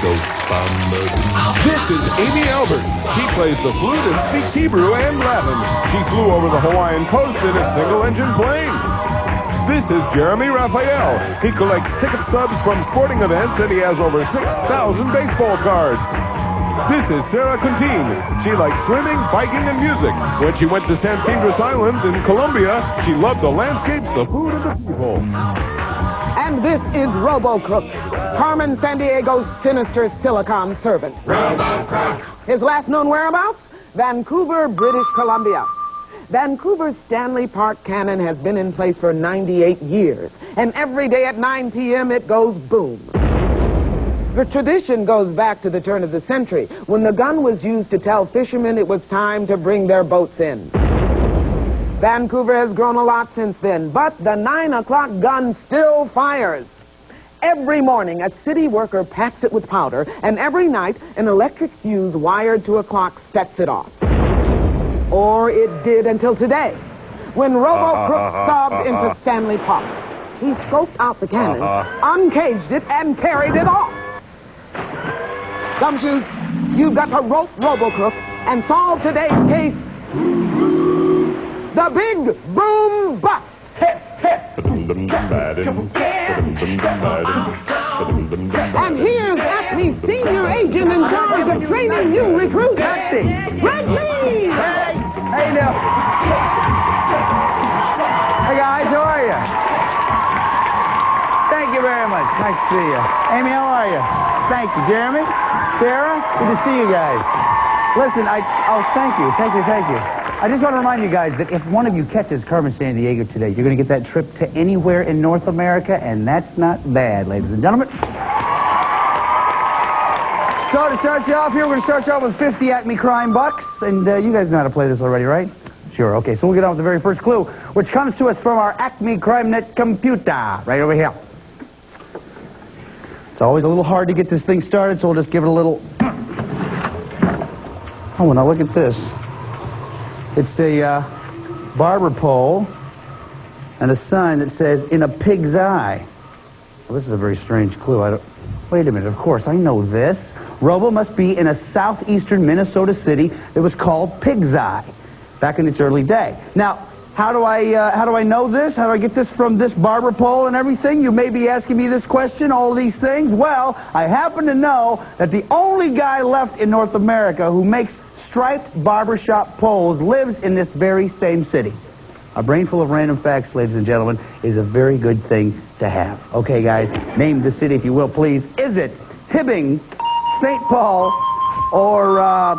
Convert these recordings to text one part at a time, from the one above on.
This is Amy Albert. She plays the flute and speaks Hebrew and Latin. She flew over the Hawaiian coast in a single-engine plane. This is Jeremy Raphael. He collects ticket stubs from sporting events, and he has over 6,000 baseball cards. This is Sara Quintine. She likes swimming, biking, and music. When she went to San Pedro Island in Colombia, she loved the landscapes, the food, and the people. And this is Robocrook, Carmen Sandiego's sinister silicon servant. Robocrook. His last known whereabouts? Vancouver, British Columbia. Vancouver's Stanley Park cannon has been in place for 98 years. And every day at 9 p.m. it goes boom. The tradition goes back to the turn of the century, when the gun was used to tell fishermen it was time to bring their boats in. Vancouver has grown a lot since then, but the 9 o'clock gun still fires. Every morning, a city worker packs it with powder, and every night, an electric fuse wired to a clock sets it off. Or it did until today, when Robocrook sobbed into Stanley Park. He scoped out the cannon, uncaged it, and carried it off. Gumshoes, you've got to rope Robocrook and solve today's case. The Big Boom Bust. And here's Acme Senior Agent in charge of training new recruits. Red Lee! Hey, how you doing? Hey guys, how are you? Thank you very much. Nice to see you. Amy, how are you? Thank you. Jeremy? Sara? Good to see you guys. Listen, thank you. I just want to remind you guys that if one of you catches Carmen Sandiego today, you're going to get that trip to anywhere in North America, and that's not bad, ladies and gentlemen. So to start you off here, we're going to start you off with 50 Acme Crime Bucks, and you guys know how to play this already, right? Sure, okay, so we'll get on with the very first clue, which comes to us from our Acme CrimeNet computer, right over here. It's always a little hard to get this thing started, so we'll just give it a little... Oh, now look at this. It's a barber pole and a sign that says, "In a pig's eye." Well, this is a very strange clue. Wait a minute, of course, I know this. Robo must be in a southeastern Minnesota city that was called Pig's Eye back in its early day. Now, how do I know this? How do I get this from this barber pole and everything? You may be asking me this question, all these things. Well, I happen to know that the only guy left in North America who makes striped barbershop poles lives in this very same city. A brain full of random facts, ladies and gentlemen, is a very good thing to have. Okay, guys, name the city if you will, please. Is it Hibbing, St. Paul, or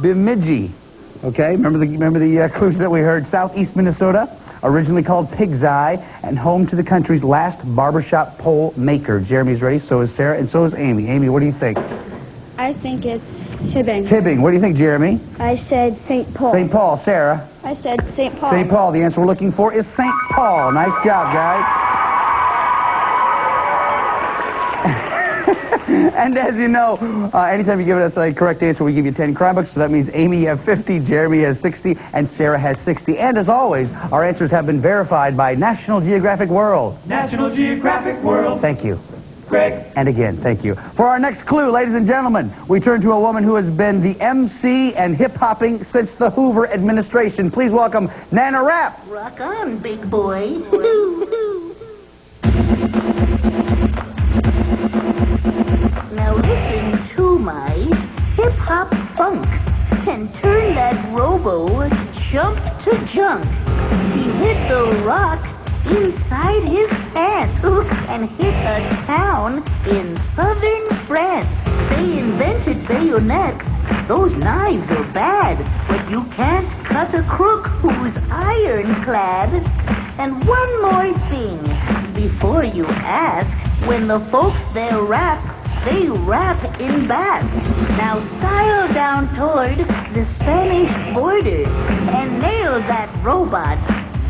Bemidji? Okay, remember the clues that we heard? Southeast Minnesota, originally called Pig's Eye, and home to the country's last barbershop pole maker. Jeremy's ready, so is Sara, and so is Amy. Amy, what do you think? I think it's Hibbing. Hibbing. What do you think, Jeremy? I said St. Paul. St. Paul. Sara? I said St. Paul. St. Paul. The answer we're looking for is St. Paul. Nice job, guys. And as you know, anytime you give us a correct answer, we give you 10 crime bucks. So that means Amy, you have 50, Jeremy has 60, and Sara has 60. And as always, our answers have been verified by National Geographic World. National Geographic World. Thank you. Greg. And again, thank you. For our next clue, ladies and gentlemen, we turn to a woman who has been the MC and hip-hopping since the Hoover administration. Please welcome Nana Rapp. Rock on, big boy. Now listen to my hip-hop funk and turn that robo jump to junk. He hit the rock inside his pants and hit a town in southern France. They invented bayonets. Those knives are bad, but you can't cut a crook who's ironclad. And one more thing, before you ask, when the folks there rap, they rap in Basque. Now style down toward the Spanish border and nail that robot.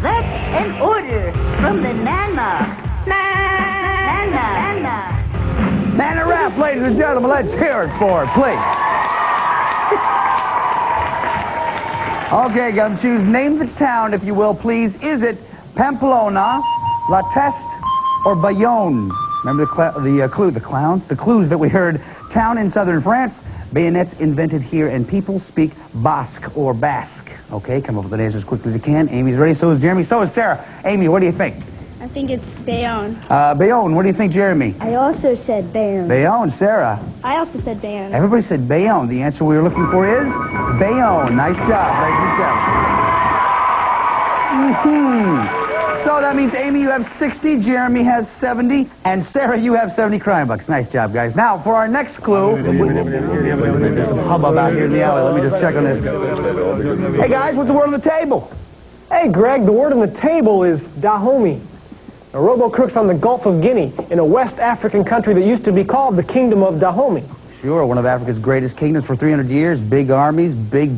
That's an order from the Nana. Nana. Nana Rapp, ladies and gentlemen, let's hear it for her, please. Okay, Gumshoes, name the town, if you will, please. Is it Pamplona, La Teste, or Bayonne? Remember the clues that we heard. Town in southern France, bayonets invented here, and people speak Basque or Basque. Okay, come up with an answer as quickly as you can. Amy's ready, so is Jeremy, so is Sarah. Amy, what do you think? I think it's Bayonne. Bayonne, what do you think, Jeremy? I also said Bayonne. Bayonne, Sarah. I also said Bayonne. Everybody said Bayonne. The answer we were looking for is Bayonne. Nice job, ladies and gentlemen. So that means, Amy, you have 60, Jeremy has 70, and Sarah, you have 70 crime bucks. Nice job, guys. Now, for our next clue, there's some hubbub out here in the alley. Let me just check on this. Hey, guys, what's the word on the table? Hey, Greg, the word on the table is Dahomey. Now, Robocrook's on the Gulf of Guinea, in a West African country that used to be called the Kingdom of Dahomey. Sure, one of Africa's greatest kingdoms for 300 years. Big armies, big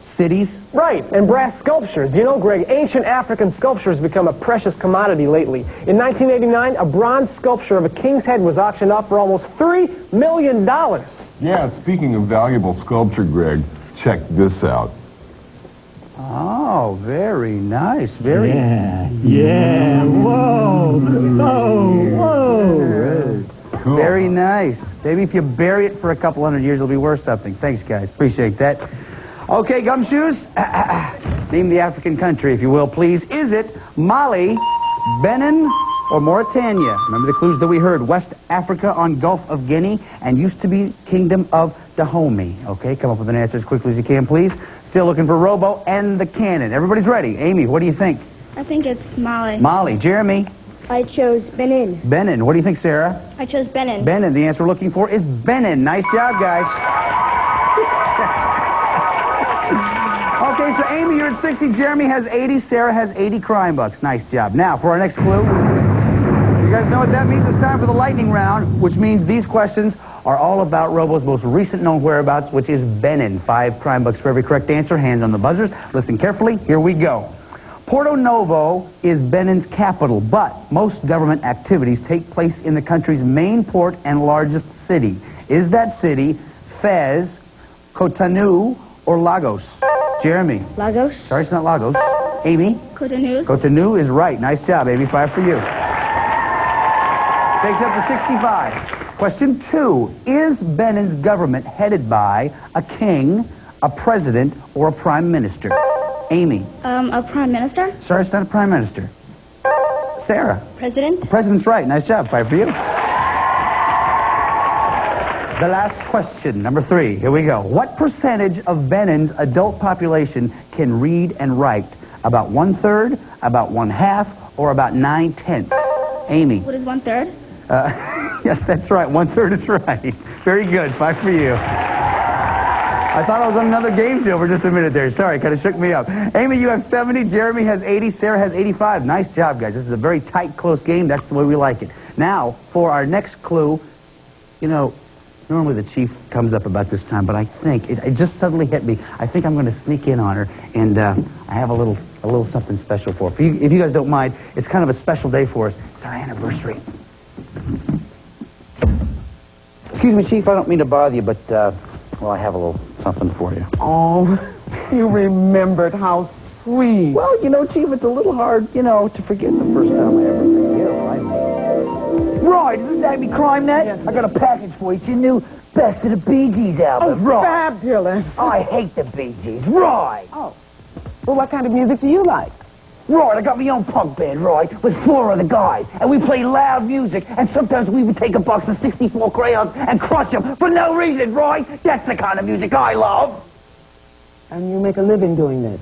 cities. Right, and brass sculptures. You know, Greg, ancient African sculpture has become a precious commodity lately. In 1989, a bronze sculpture of a king's head was auctioned off for almost $3 million. Yeah, speaking of valuable sculpture, Greg, check this out. Oh, very nice. Very. Yeah. Whoa. Whoa. Cool. Very nice. Maybe if you bury it for a couple hundred years, it'll be worth something. Thanks, guys. Appreciate that. Okay, Gumshoes. Name the African country, if you will, please. Is it Mali, Benin, or Mauritania? Remember the clues that we heard. West Africa on Gulf of Guinea and used to be Kingdom of Dahomey. Okay, come up with an answer as quickly as you can, please. Still looking for Robo and the cannon. Everybody's ready. Amy, what do you think? I think it's Mali. Mali. Jeremy? I chose Benin. Benin. What do you think, Sarah? I chose Benin. Benin. The answer we're looking for is Benin. Nice job, guys. Okay, so Amy, you're at 60. Jeremy has 80. Sarah has 80 crime bucks. Nice job. Now, for our next clue, you guys know what that means? It's time for the lightning round, which means these questions are all about Robo's most recent known whereabouts, which is Benin. 5 crime bucks for every correct answer. Hands on the buzzers. Listen carefully. Here we go. Porto Novo is Benin's capital, but most government activities take place in the country's main port and largest city. Is that city Fez, Cotonou, or Lagos? Jeremy? Lagos. Sorry, it's not Lagos. Amy? Cotonou. Cotonou is right. Nice job, Amy. 5 for you. Takes up to 65. Question 2. Is Benin's government headed by a king, a president, or a prime minister? Amy? A prime minister. Sorry, it's not a prime minister. Sarah? President. The president's right. Nice job. 5 for you. The last question, number 3. Here we go. What percentage of Benin's adult population can read and write? About 1/3, about 1/2, or about 9/10? Amy? What is 1/3? Yes, that's right. 1/3 is right. Very good. 5 for you. I thought I was on another game show for just a minute there. Sorry, kind of shook me up. Amy, you have 70. Jeremy has 80. Sarah has 85. Nice job, guys. This is a very tight, close game. That's the way we like it. Now, for our next clue, you know, normally the chief comes up about this time, but I think it just suddenly hit me. I think I'm going to sneak in on her, and I have a little something special for her. If you guys don't mind, it's kind of a special day for us. It's our anniversary. Excuse me, Chief. I don't mean to bother you, but well, I have a little something for you. Oh, you remembered. How sweet. Well, you know, Chief, it's a little hard, you know, to forget the first time I ever met you. Right, is this Acme Crime Net? Yes, I got a package for you. It's your new Best of the Bee Gees album. Oh, fabulous. I hate the Bee Gees. Right. Oh, well, what kind of music do you like? Right, I got my own punk band, right, with 4 other guys. And we play loud music, and sometimes we would take a box of 64 crayons and crush them for no reason, right? That's the kind of music I love. And you make a living doing this?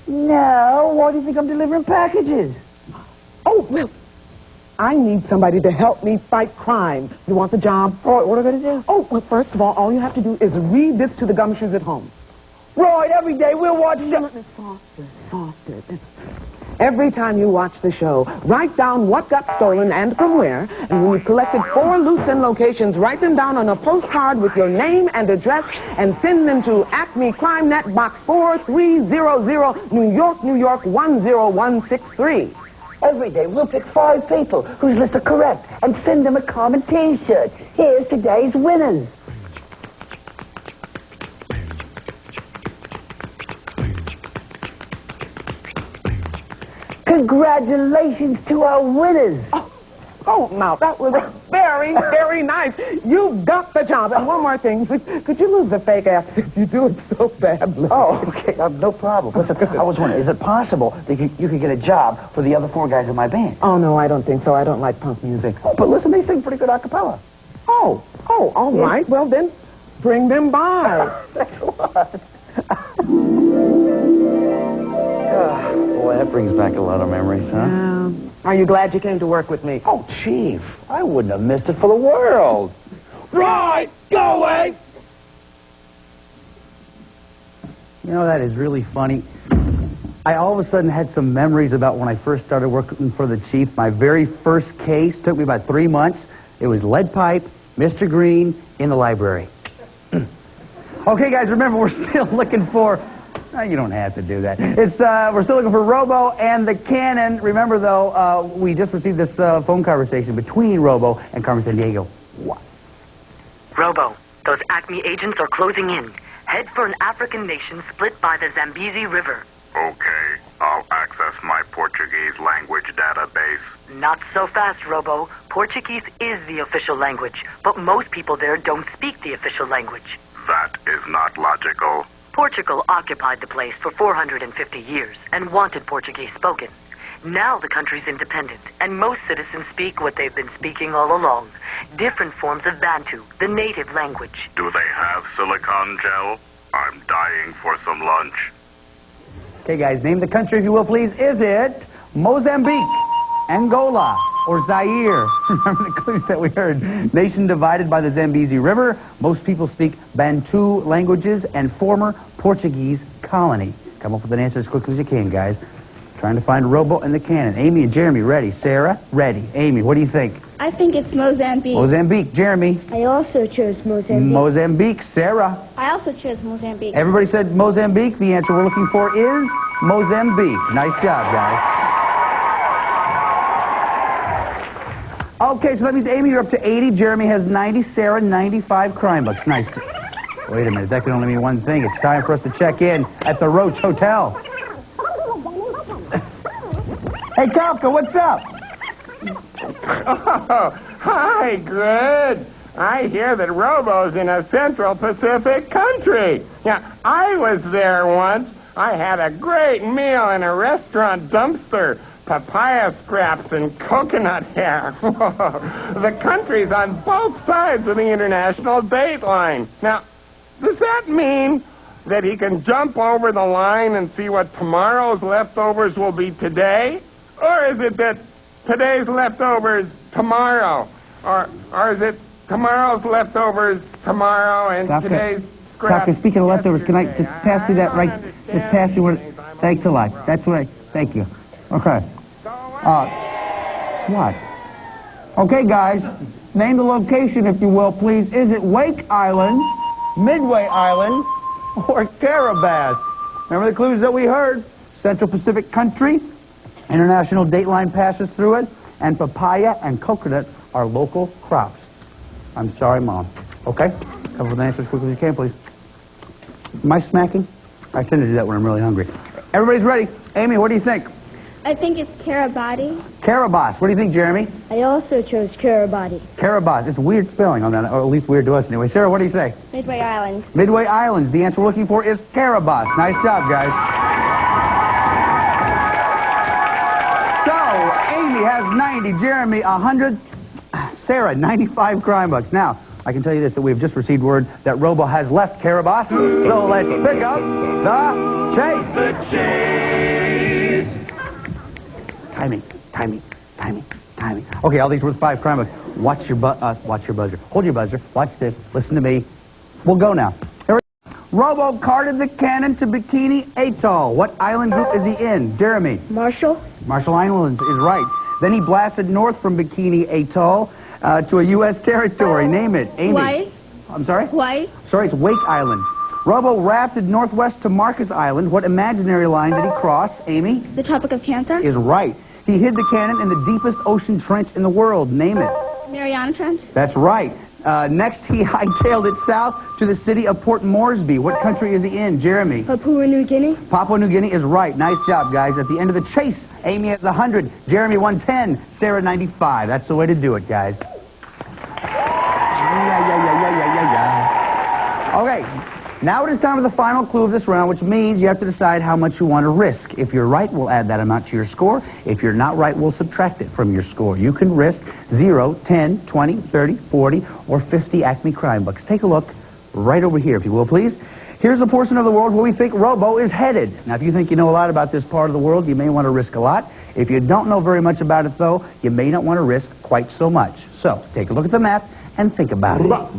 No, why do you think I'm delivering packages? Oh, well, I need somebody to help me fight crime. You want the job? All right, what am I going to do? Oh, well, first of all you have to do is read this to the gumshoes at home. Right, every day we'll watch... Softer. Every time you watch the show, write down what got stolen and from where, and when you've collected 4 loots and locations, write them down on a postcard with your name and address and send them to Acme Crime Net, Box 4300, New York, New York, 10163. Every day we'll pick 5 people whose lists are correct and send them a common T-shirt. Here's today's winners. Congratulations to our winners. Oh, Oh, now, that was very, very nice. You got the job. And one more thing. Could you lose the fake accent? You do it so badly. Oh, okay. No problem. Listen, I was wondering, is it possible that you could get a job for the other 4 guys in my band? Oh, no, I don't think so. I don't like punk music. Oh, but listen, they sing pretty good a cappella. Oh, all right. Well, then, bring them by. Thanks a lot. Boy, that brings back a lot of memories, huh? Yeah. Are you glad you came to work with me? Oh, Chief, I wouldn't have missed it for the world. Right! Go away! You know, that is really funny. I all of a sudden had some memories about when I first started working for the Chief. My very first case took me about 3 months. It was lead pipe, Mr. Green, in the library. Okay, guys, remember, we're still looking for... you don't have to do that. We're still looking for Robo and the Cannon. Remember, though, we just received this phone conversation between Robo and Carmen Sandiego. What? Robo, those Acme agents are closing in. Head for an African nation split by the Zambezi River. Okay, I'll access my Portuguese language database. Not so fast, Robo. Portuguese is the official language, but most people there don't speak the official language. That is not logical. Portugal occupied the place for 450 years and wanted Portuguese spoken. Now the country's independent, and most citizens speak what they've been speaking all along. Different forms of Bantu, the native language. Do they have silicone gel? I'm dying for some lunch. Okay, guys, name the country, if you will, please. Is it Mozambique, Angola, or Zaire? Remember the clues that we heard. Nation divided by the Zambezi River. Most people speak Bantu languages and former Portuguese colony. Come up with an answer as quickly as you can, guys. Trying to find Robo and the Cannon. Amy and Jeremy, ready. Sarah, ready. Amy, what do you think? I think it's Mozambique. Mozambique. Jeremy? I also chose Mozambique. Mozambique. Sarah? I also chose Mozambique. Everybody said Mozambique. The answer we're looking for is Mozambique. Nice job, guys. Okay, so that means, Amy, you're up to 80. Jeremy has 90. Sarah, 95 crime bucks. Nice. Wait a minute. That can only mean one thing. It's time for us to check in at the Roach Hotel. Hey, Kafka, what's up? Oh, hi, Grid. I hear that Robo's in a Central Pacific country. Yeah, I was there once. I had a great meal in a restaurant dumpster. Papaya scraps and coconut hair. The country's on both sides of the international date line. Now, does that mean that he can jump over the line and see what tomorrow's leftovers will be today? Or is it that today's leftovers tomorrow? Or is it tomorrow's leftovers tomorrow and Kafka, today's scraps? Kafka, speaking of leftovers, can I just pass me that right? Just pass me what... Thanks a lot. That's what I... Thank you. Okay. What? Okay, guys. Name the location, if you will, please. Is it Wake Island, Midway Island, or Caribas? Remember the clues that we heard? Central Pacific country. International date line passes through it. And papaya and coconut are local crops. I'm sorry, Mom. Okay? Come up with an answer as quickly as you can, please. Am I smacking? I tend to do that when I'm really hungry. Everybody's ready. Amy, what do you think? I think it's Kiribati. Caribas. What do you think, Jeremy? I also chose Kiribati. Caribas. It's weird spelling on that, or at least weird to us anyway. Sarah, what do you say? Midway Island. Midway Islands. The answer we're looking for is Caribas. Nice job, guys. So, Amy has 90, Jeremy 100, Sarah 95 crime bucks. Now, I can tell you this, that we have just received word that Robo has left Caribas. So let's pick up the chase. The chase. Timing. Okay, all these worth 5 crime bucks. Watch your buzzer. Hold your buzzer. Watch this. Listen to me. We'll go now. Here we go. Robo carted the cannon to Bikini Atoll. What island group is he in? Jeremy. Marshall. Marshall Islands is right. Then he blasted north from Bikini Atoll to a U.S. territory. Name it. Amy. Hawaii. I'm sorry? Hawaii. Sorry, it's Wake Island. Robo rafted northwest to Marcus Island. What imaginary line did he cross? Amy? The Tropic of Cancer. Is right. He hid the cannon in the deepest ocean trench in the world. Name it. Mariana Trench. That's right. Next, he hightailed it south to the city of Port Moresby. What country is he in, Jeremy? Papua New Guinea. Papua New Guinea is right. Nice job, guys. At the end of the chase, Amy has 100, Jeremy 110, Sarah 95. That's the way to do it, guys. Okay, now it is time for the final clue of this round, which means you have to decide how much you want to risk. If you're right, we'll add that amount to your score. If you're not right, we'll subtract it from your score. You can risk 0, 10, 20, 30, 40, or 50 Acme crime bucks. Take a look right over here, if you will, please. Here's a portion of the world where we think Robo is headed. Now, if you think you know a lot about this part of the world, you may want to risk a lot. If you don't know very much about it, though, you may not want to risk quite so much. So, take a look at the map and think about it. How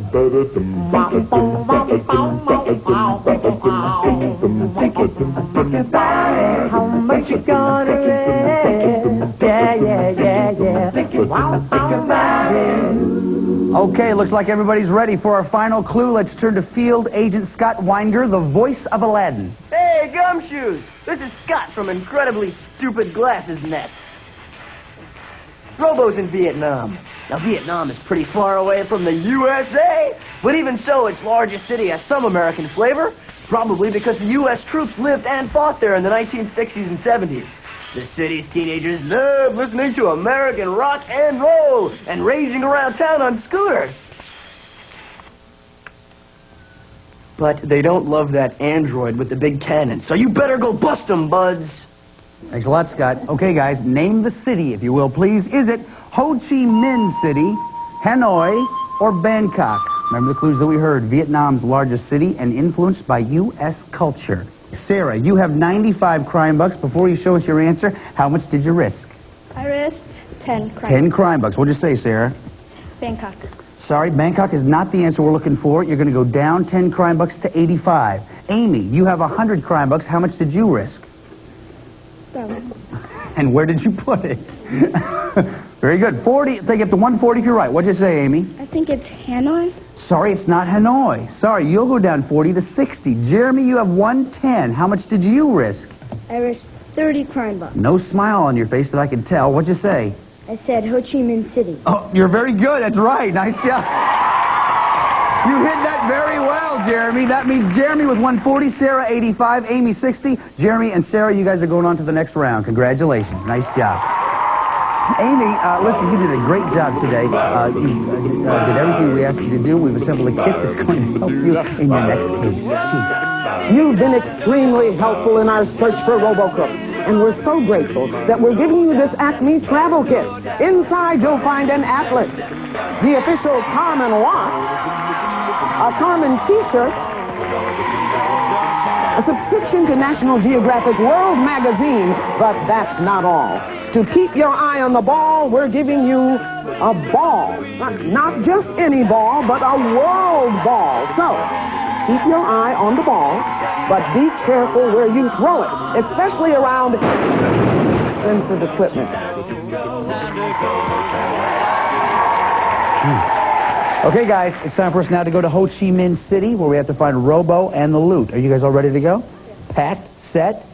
much you gonna live? Yeah. Think about it. Okay, looks like everybody's ready for our final clue. Let's turn to Field Agent Scott Winder, the voice of Aladdin. Hey, Gumshoes! This is Scott from Incredibly Stupid Glasses Net. Robo's in Vietnam. Now, Vietnam is pretty far away from the USA, but even so, its largest city has some American flavor, probably because the U.S. troops lived and fought there in the 1960s and 70s. The city's teenagers love listening to American rock and roll and raging around town on scooters. But they don't love that android with the big cannon, so you better go bust them, buds. Thanks a lot, Scott. Okay, guys, name the city, if you will, please. Is it Ho Chi Minh City, Hanoi, or Bangkok? Remember the clues that we heard. Vietnam's largest city and influenced by U.S. culture. Sarah, you have 95 crime bucks. Before you show us your answer, how much did you risk? I risked 10 crime. 10 crime bucks. What'd you say, Sarah? Bangkok. Sorry, Bangkok is not the answer we're looking for. You're going to go down 10 crime bucks to 85. Amy, you have 100 crime bucks. How much did you risk? And where did you put it? Very good. 40. Take it to 140 if you're right. What'd you say, Amy? I think it's Hanoi. Sorry, it's not Hanoi. Sorry, you'll go down 40 to 60. Jeremy, you have 110. How much did you risk? I risked 30 crime bucks. No smile on your face that I can tell. What'd you say? I said Ho Chi Minh City. Oh, you're very good. That's right. Nice job. You hit that very well, Jeremy. That means Jeremy with 140, Sarah 85, Amy 60. Jeremy and Sarah, you guys are going on to the next round. Congratulations. Nice job. Amy, listen, you did a great job today. You did everything we asked you to do. We've assembled a kit that's going to help you in your next case. You've been extremely helpful in our search for Robocrook, and we're so grateful that we're giving you this Acme travel kit. Inside, you'll find an atlas, the official Carmen watch, a Carmen t-shirt, a subscription to National Geographic World magazine, but that's not all. To keep your eye on the ball, we're giving you a ball. Not just any ball, but a world ball. So, keep your eye on the ball, but be careful where you throw it, especially around expensive equipment. Okay, guys, it's time for us now to go to Ho Chi Minh City, where we have to find Robo and the loot. Are you guys all ready to go? Packed? Set?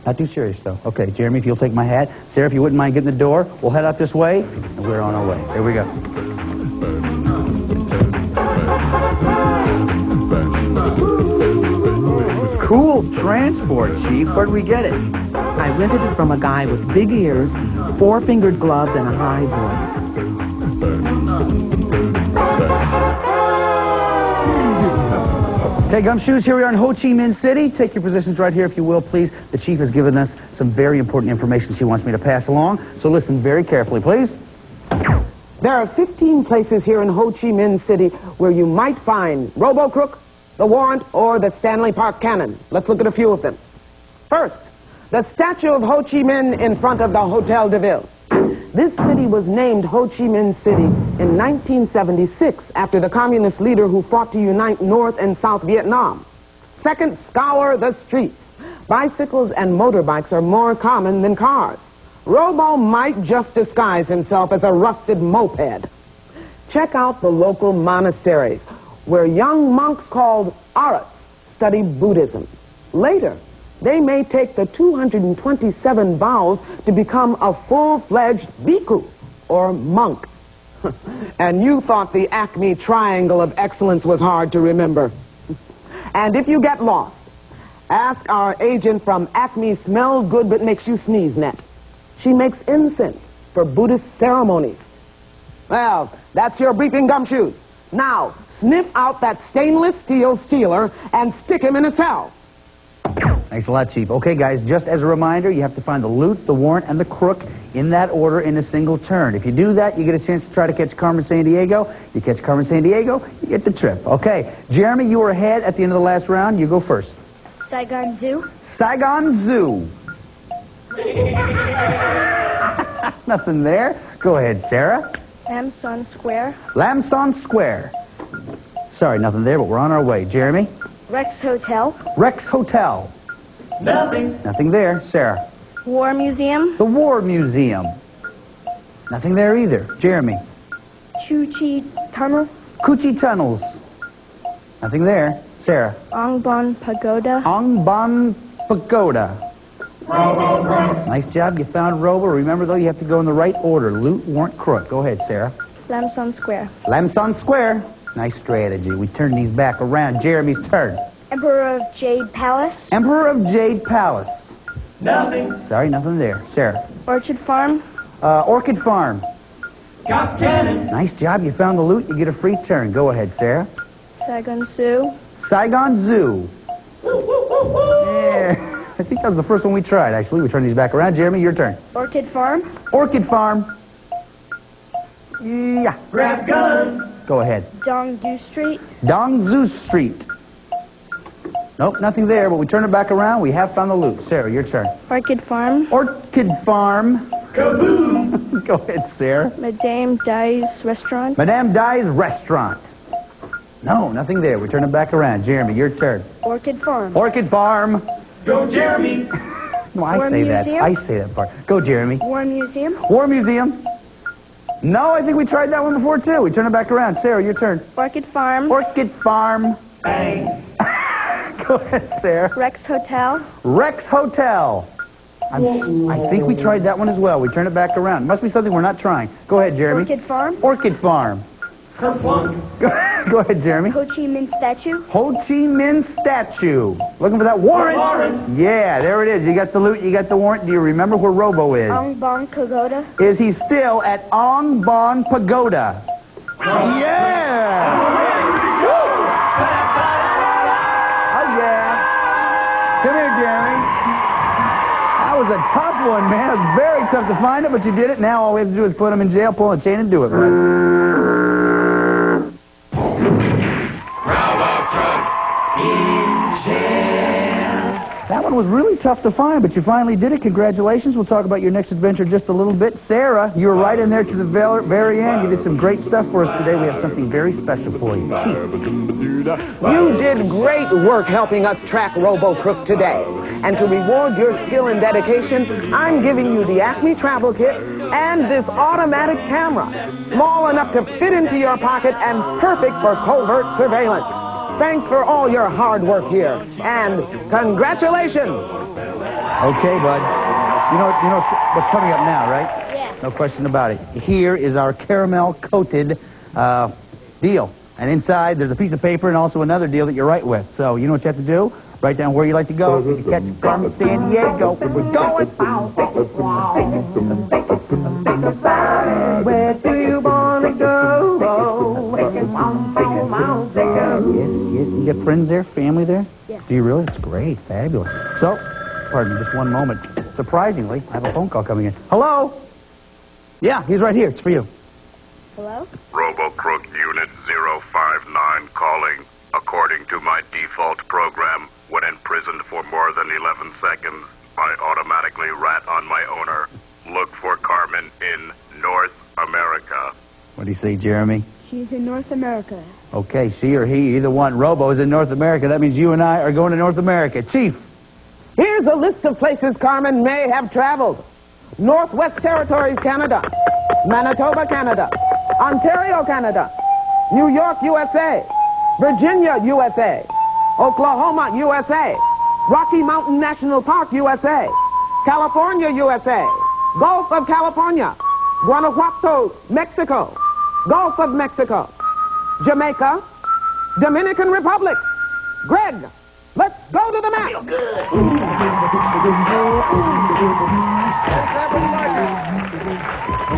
Not too serious, though. Okay, Jeremy, if you'll take my hat. Sarah, if you wouldn't mind getting the door, we'll head out this way, and we're on our way. Here we go. Cool transport, Chief. Where'd we get it? I rented it from a guy with big ears, four-fingered gloves, and a high voice. Okay, Gumshoes, here we are in Ho Chi Minh City. Take your positions right here, if you will, please. The Chief has given us some very important information she wants me to pass along, so listen very carefully, please. There are 15 places here in Ho Chi Minh City where you might find Robocrook, the Warrant, or the Stanley Park Cannon. Let's look at a few of them. First, the statue of Ho Chi Minh in front of the Hotel de Ville. This city was named Ho Chi Minh City in 1976 after the communist leader who fought to unite North and South Vietnam. Second, scour the streets. Bicycles and motorbikes are more common than cars. Robo might just disguise himself as a rusted moped. Check out the local monasteries, where young monks called arhats study Buddhism. Later, they may take the 227 vows to become a full-fledged bhikkhu, or monk. And you thought the Acme Triangle of Excellence was hard to remember. And if you get lost, ask our agent from Acme Smells Good But Makes You Sneeze Net. She makes incense for Buddhist ceremonies. Well, that's your briefing, Gumshoes. Now, sniff out that stainless steel stealer and stick him in a cell. Thanks a lot, Chief. Okay, guys, just as a reminder, you have to find the loot, the warrant, and the crook in that order in a single turn. If you do that, you get a chance to try to catch Carmen Sandiego. You catch Carmen Sandiego, you get the trip. Okay, Jeremy, you were ahead at the end of the last round. You go first. Saigon Zoo. Saigon Zoo. Nothing there. Go ahead, Sarah. Lamson Square. Lamson Square. Sorry, nothing there, but we're on our way. Jeremy? Rex Hotel. Rex Hotel. Nothing. Nothing there. Sarah? War Museum. The War Museum. Nothing there either. Jeremy? Chu-Chi Tunnel. Coochie Tunnels. Nothing there. Sarah? Ongbon Pagoda. Ongbon Pagoda. Nice job. You found Robo. Remember, though, you have to go in the right order. Loot, warrant, crook. Go ahead, Sarah. Lamson Square. Lamson Square. Nice strategy. We turn these back around. Jeremy's turn. Emperor of Jade Palace. Emperor of Jade Palace. Nothing. Sorry, nothing there. Sarah? Orchard Farm. Orchid Farm. Cop Cannon. Nice job. You found the loot. You get a free turn. Go ahead, Sarah. Saigon Zoo. Saigon Zoo. Yeah. I think that was the first one we tried, actually. We turn these back around. Jeremy, your turn. Orchid Farm. Orchid Farm. Yeah. Grab gun. Go ahead. Dongdu Street. Dongzu Street. Nope, nothing there, but we turn it back around. We have found the loot. Sarah, your turn. Orchid Farm. Orchid Farm. Kaboom. Go ahead, Sarah. Madame Dai's Restaurant. Madame Dai's Restaurant. No, nothing there. We turn it back around. Jeremy, your turn. Orchid Farm. Orchid Farm. Go, Jeremy. No, I War say that. Museum? I say that part. Go, Jeremy. War Museum. War Museum. No, I think we tried that one before, too. We turn it back around. Sarah, your turn. Orchid Farm. Orchid Farm. Bang. Go ahead, Sarah. Rex Hotel. Rex Hotel. I think we tried that one as well. We turn it back around. Must be something we're not trying. Go ahead, Jeremy. Orchid Farm. Orchid Farm. Kerplunk. Go ahead, Jeremy. Ho Chi Minh Statue. Ho Chi Minh Statue. Looking for that warrant? Warrant. Yeah, there it is. You got the loot, you got the warrant. Do you remember where Robo is? Ongbon Pagoda. Is he still at Ongbon Pagoda? Yeah! Oh, yeah. Come here, Jeremy. That was a tough one, man. It was very tough to find it, but you did it. Now all we have to do is put him in jail, pull a chain, and do it, bud. That one was really tough to find, but you finally did it. Congratulations. We'll talk about your next adventure just a little bit. Sarah, you were right in there to the very end. You did some great stuff for us today. We have something very special for you. Chief. You did great work helping us track Robocrook today. And to reward your skill and dedication, I'm giving you the Acme Travel Kit and this automatic camera, small enough to fit into your pocket and perfect for covert surveillance. Thanks for all your hard work here, and congratulations! Okay, bud. You know what's coming up now, right? Yeah. No question about it. Here is our caramel-coated deal. And inside, there's a piece of paper and also another deal that you're right with. So you know what you have to do? Write down where you like to go. You catch Carmen Sandiego. We're going. Where do you want to go? Yes. You get friends there, family there? Yeah. Do you really? It's great. Fabulous. So, pardon me, just one moment. Surprisingly, I have a phone call coming in. Hello? Yeah, he's right here. It's for you. Hello? Robocrook Unit 059 calling. According to my default program, when imprisoned for more than 11 seconds, I automatically rat on my owner. Look for Carmen in North America. What do you say, Jeremy? She's in North America. Okay, she or he, either one. Robo is in North America. That means you and I are going to North America. Chief. Here's a list of places Carmen may have traveled. Northwest Territories, Canada. Manitoba, Canada. Ontario, Canada. New York, USA. Virginia, USA. Oklahoma, USA. Rocky Mountain National Park, USA. California, USA. Gulf of California. Guanajuato, Mexico. Gulf of Mexico, Jamaica, Dominican Republic. Greg, let's go to the map.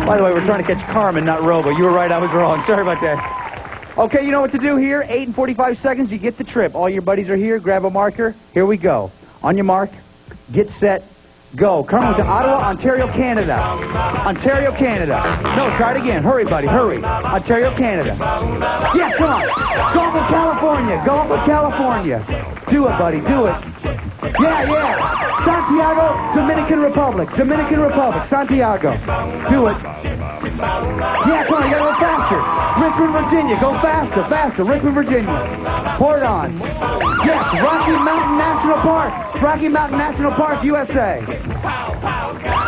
By the way, we're trying to catch Carmen, not Robo. You were right, I was wrong. Sorry about that. Okay, you know what to do here. 8 and 45 seconds, you get the trip. All your buddies are here. Grab a marker. Here we go. On your mark, get set, go. Carmen to Ottawa, Ontario, Canada. Ontario, Canada. No, try it again. Hurry, buddy, hurry. Ontario, Canada. Yeah, come on. Gulf of California. Gulf of California. Do it, buddy, do it. Yeah. Santiago, Dominican Republic. Dominican Republic. Santiago. Do it. Yeah, come on, you gotta go faster. Richmond, Virginia. Go faster, faster. Richmond, Virginia. Port on. Yes, Rocky Mountain National Park. Rocky Mountain National Park, USA.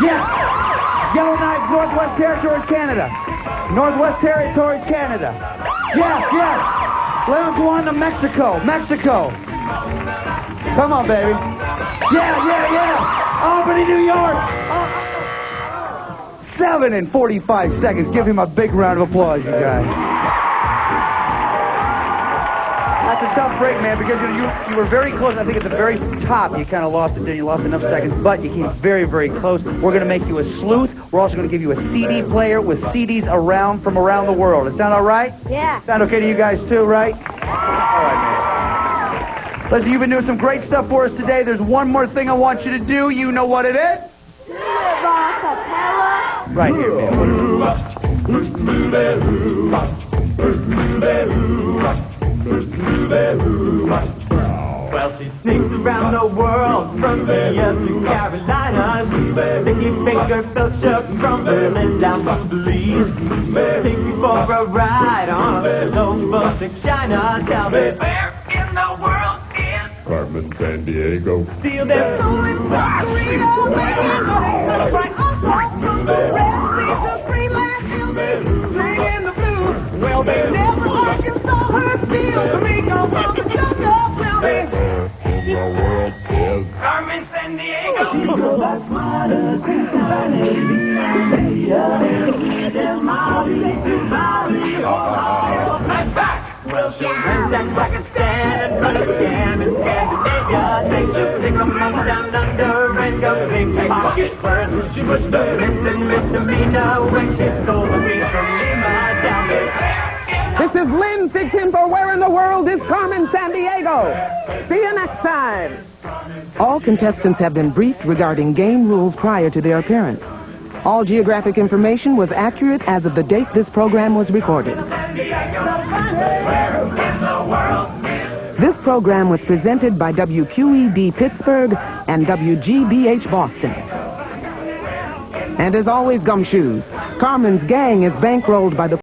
Yes. Yellowknife, Northwest Territories, Canada. Northwest Territories, Canada. Yes. Leon, Mexico. Mexico. Come on, baby. Yeah. Albany, New York. 7 and 45 seconds. Give him a big round of applause, you guys. That's a tough break, man, because you were very close. I think at the very top you kind of lost it. You lost enough seconds, but you came very, very close. We're going to make you a sleuth. We're also going to give you a CD player with CDs from around the world. Does that sound all right? Yeah. Sound okay to you guys too, right? All right, man. Listen, you've been doing some great stuff for us today. There's one more thing I want you to do. You know what it is? Right here, man. Well, she sneaks around the world from Virginia to Carolina. She's a sticky-fingered filcher from Berlin down to Belize. She'll take you for a ride on the low bus in China. Tell me, where in the world is Carmen Sandiego? Steal their soul in Puerto Rico. Singing the blues. Well, they never Arkansas her steal. Rico from the jungle. Tell me, In the world is Carmen Sandiego. She's a lot smarter, too tiny. Well, she'll ransack Pakistan and run again in Scandinavia. Then she'll stick 'em up down under and go big pockets first. She was the misdemeanor when she stole the beat from Lima down there. This is Lynn Figton for Where in the World is Carmen Sandiego. See you next time. All contestants have been briefed regarding game rules prior to their appearance. All geographic information was accurate as of the date this program was recorded. This program was presented by WQED Pittsburgh and WGBH Boston. And as always, gumshoes, Carmen's gang is bankrolled by the